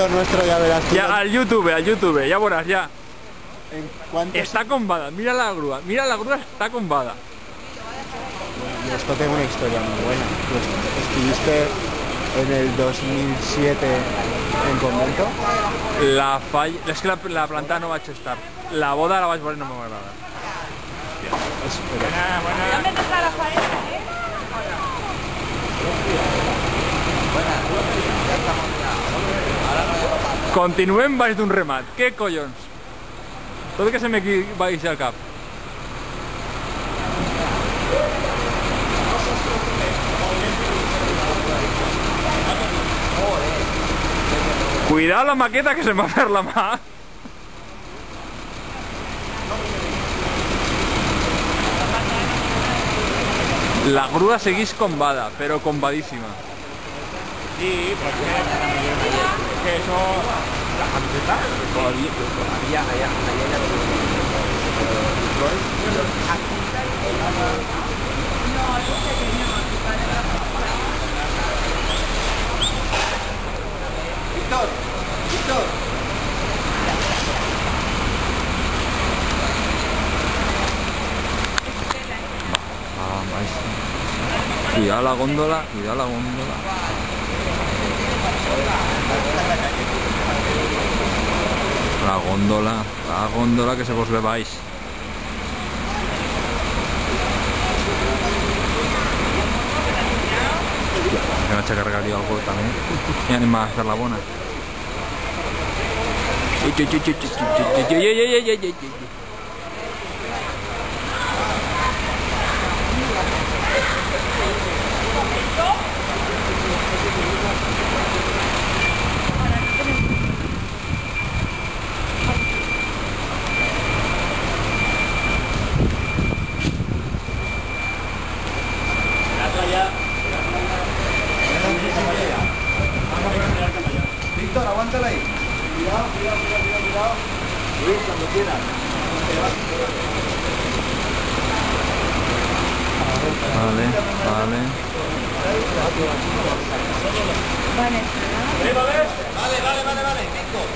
nuestro ya verás tú. Ya, al YouTube, ya verás, ya. ¿En cuántos? Está combada, mira la grúa, está combada. Y esto tiene una historia muy buena. Pues, estuviste en el 2007 en convento. La falla... Es que la planta no va a estar. La boda la vas a poner, no me va a agradar. ¿Dónde está la faena, Continuem baix d'un remat. Què collons? Tot que se me vagi al cap. Cuidado la maqueta que se me va a fer la mà. La grúa seguís combada, pero combadísima. Sí, porque que eso, la camiseta, todavía, allá Víctor. Cuidado la góndola, cuidado la góndola. La góndola que se vos bebáis. Me vaig a cargar jo algú també. I anem a fer la bona. Víctor, aguántala ahí. Cuidado. Luis, cuando quieras. Vale. Vale. Víctor.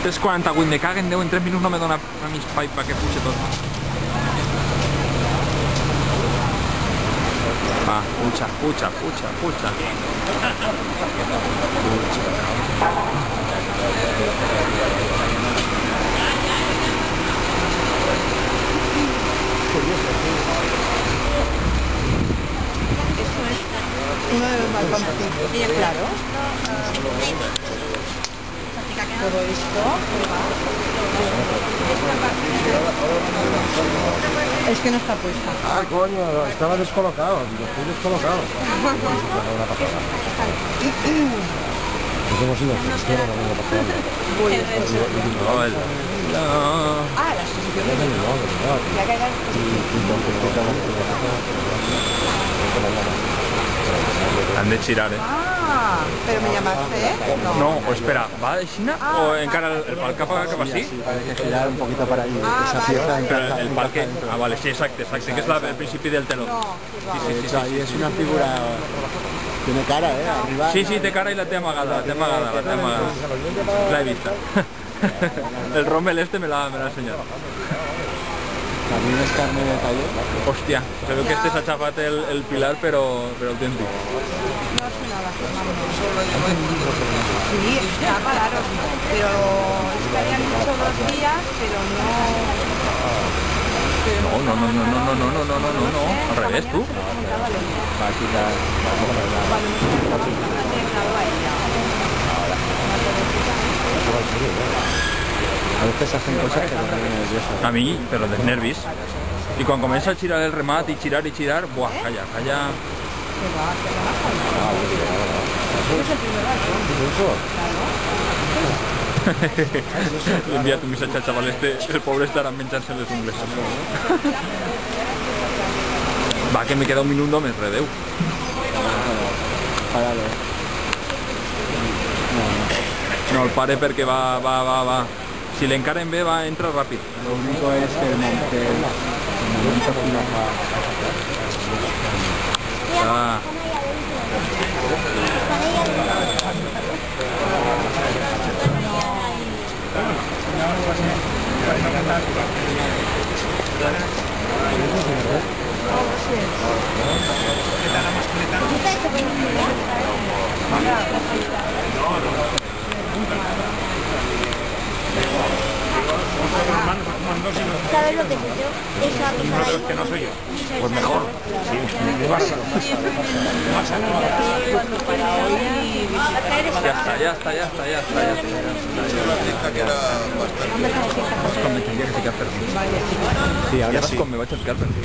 3:48, me caguen Déu, en 3 minuts no me dona a mi espai perquè puja tot. Va, puja. Uno de los balconcitos. Claro. Todo esto. Es que no está puesta. Ah, coño, estaba descolocado. Estoy descolocado. Nos hemos ido a Cristiano la semana pasada. Ah, la asociación. Ya que Han de girar, Ah, pero me llamaste, ¿eh? No, o espera, ¿va de China o encara el pal cap així? Sí, hay que girar un poquito para allí. Ah, Esa vale. pieza Pero el pal que... Ah, vale, sí, exacte, que es el principi del teló. No, De hecho, ahí es una figura... Tiene cara, arriba. Sí, té cara i la té amagada, La he vista. El Rommel este me l'ha ensenyat. También es carne de taller. Hòstia, se veu que este s'ha xafat el pilar, però autèntic. no es nada, sí, está para pero es que habían dicho 2 días, pero no... No, al revés, tú. Va a quitar. A veces hacen cosas que me ponen nervioso. A mi, però dels nervis. I quan comença a girar el remat i girar, buah, calla. He enviat un missatge al xaval este, el pobre estarà menjant-se les ungles. Va, que me queda un minut només, redeu. Parado. No el pare perquè va. Si l'encaren bé, entra ràpid. Lo único es que el momento Ah. ¿Sabes lo que es eso? Esa cosa ahí. Que no soy yo. Pues mejor. Ya está. Con tendría que ser Carpenter. Sí, ahora Ya sí. con me va a echar Carpenter.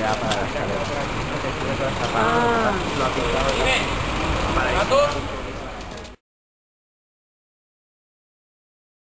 Ya para las escaleras. Ah. Lo ha pintado ya.